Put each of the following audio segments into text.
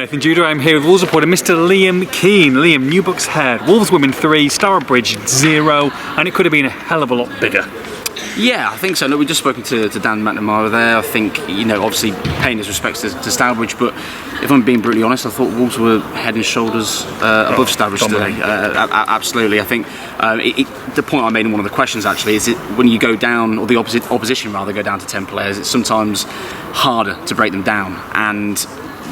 Nathan Judah. I'm here with Wolves reporter Mr. Liam Keane. Liam, New Bucks Head, Wolves women 3, Stourbridge 0, and it could have been a hell of a lot bigger. Yeah, I think so. No, we've just spoken to Dan McNamara there. I think, obviously paying his respects to Stourbridge, but if I'm being brutally honest, I thought Wolves were head and shoulders above Stourbridge today. Absolutely. I think the point I made in one of the questions actually is when you go down, or the opposition rather, go down to 10 players, it's sometimes harder to break them down, and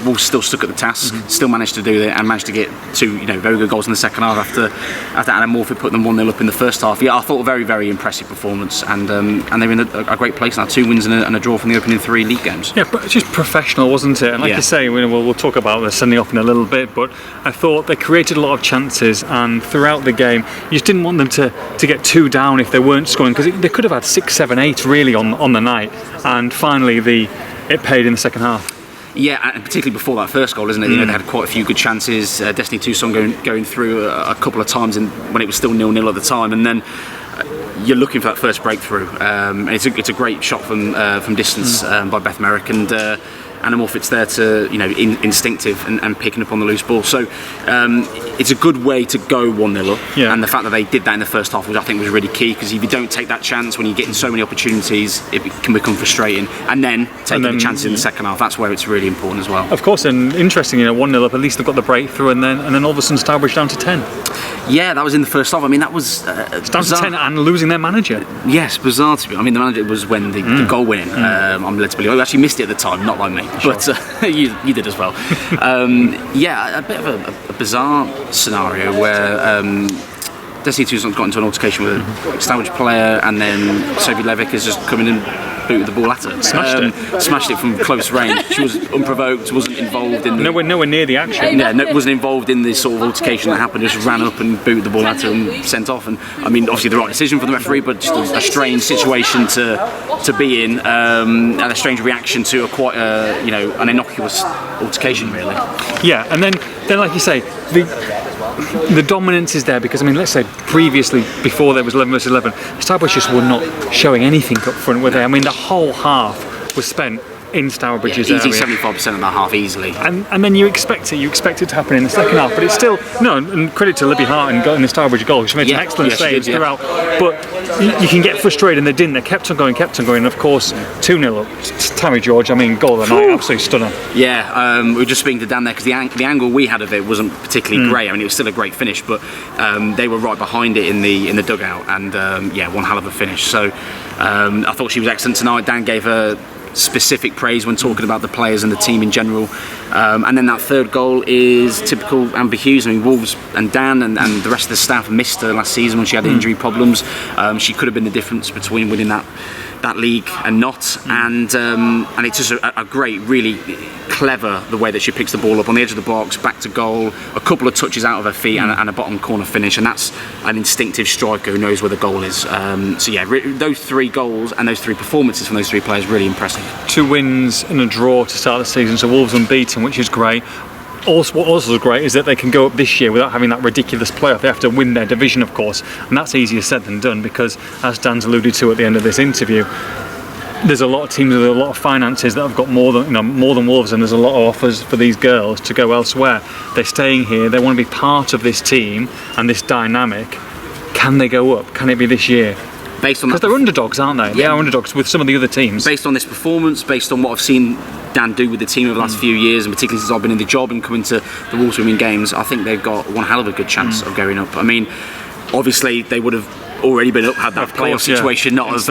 Wolves still stuck at the task, still managed to do it, and managed to get two very good goals in the second half after Anna Morphy put them 1-0 up in the first half. Yeah, I thought a very, very impressive performance, and they're in a great place now. 2 wins and a draw from the opening 3 league games. Yeah, but it's just professional, wasn't it? And like you say, we'll talk about the sending off in a little bit, but I thought they created a lot of chances, and throughout the game you just didn't want them to get 2 down if they weren't scoring, because they could have had 6, 7, 8 really on the night, and finally it paid in the second half. Yeah, and particularly before that first goal, isn't it? They had quite a few good chances. Destiny Tucson going through a couple of times when it was still 0-0 at the time, and then you're looking for that first breakthrough. And it's a great shot from distance by Beth Merrick, and Anna Morfit's there to instinctive and picking up on the loose ball. So it's a good way to go 1-0 up, and the fact that they did that in the first half, which I think was really key, because if you don't take that chance when you're getting so many opportunities, it can become frustrating. And then taking the chances in the second half, that's where it's really important as well. Of course, and interesting, 1-0 up, at least they've got the breakthrough, and then all of a sudden Stourbridge down to 10. Yeah, that was in the first half. I mean, that was down to 10 and losing their manager. Yes, bizarre to be. I mean, the manager was when the goal winning. I'm led to believe. I actually missed it at the time, not like me, but you did as well. Yeah, a bit of a bizarre scenario where Destiny Tucson's got into an altercation with a Stourbridge player, and then Sophie Levick has just come in and booted the ball at her. Smashed it from close range. She was unprovoked, wasn't involved in nowhere near the action. Yeah, wasn't involved in this sort of altercation that happened. Just ran up and booted the ball at her and sent off. And I mean, obviously the right decision for the referee, but just a strange situation to be in, and a strange reaction to quite an innocuous altercation, really. Yeah, and then like you say, the dominance is there, because I mean, let's say previously, before there was 11 versus 11, Stourbridge just were not showing anything up front, were they? I mean, the whole half was spent in Stourbridge's area. Easy 75% of that half, easily. And then you expect it to happen in the second half, but it's still, and credit to Libby Hart and getting the Stourbridge goal. She made some excellent saves throughout, but you can get frustrated, and they didn't. They kept on going, and of course 2-0 up. Tammy George, I mean, goal of the night, absolutely stunning. Yeah, we were just speaking to Dan there, because the angle we had of it wasn't particularly great. I mean, it was still a great finish, but they were right behind it in the dugout, and one hell of a finish. So I thought she was excellent tonight. Dan gave her specific praise when talking about the players and the team in general, and then that third goal is typical Amber Hughes. I mean, Wolves and Dan and the rest of the staff missed her last season when she had injury problems. She could have been the difference between winning that league and not, and it's just a great, really clever, the way that she picks the ball up on the edge of the box, back to goal, a couple of touches out of her feet, and a bottom corner finish, and that's an instinctive striker who knows where the goal is. So yeah, those 3 goals and those 3 performances from those 3 players, really impressive. 2 wins and a draw to start the season, so Wolves unbeaten, which is great. What also is great is that they can go up this year without having that ridiculous playoff. They have to win their division, of course, and that's easier said than done, because, as Dan's alluded to at the end of this interview, there's a lot of teams with a lot of finances that have got more than Wolves, and there's a lot of offers for these girls to go elsewhere. They're staying here. They want to be part of this team and this dynamic. Can they go up? Can it be this year? Because they're underdogs, aren't they? Yeah. They are underdogs with some of the other teams. Based on this performance, based on what I've seen Dan do with the team over the last few years, and particularly since I've been in the job and coming to the Wolves women games, I think they've got one hell of a good chance of going up. I mean, obviously they would have already been up had that playoff situation not have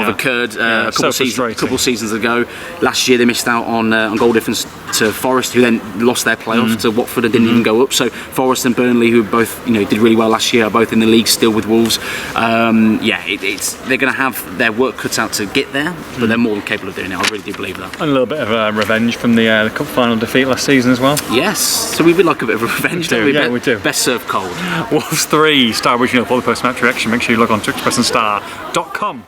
occurred a couple seasons ago. Last year they missed out on goal difference to Forest, who then lost their playoff to Watford and didn't even go up. So Forest and Burnley, who both did really well last year, are both in the league still with Wolves. They're going to have their work cut out to get there, but they're more than capable of doing it. I really do believe that. And a little bit of revenge from the cup final defeat last season as well. Yes, so we would like a bit of revenge, don't we? We do. Best served cold. Wolves 3, Stourbridge 0 for the post-match reaction. Make sure you log on to expressandstar.com.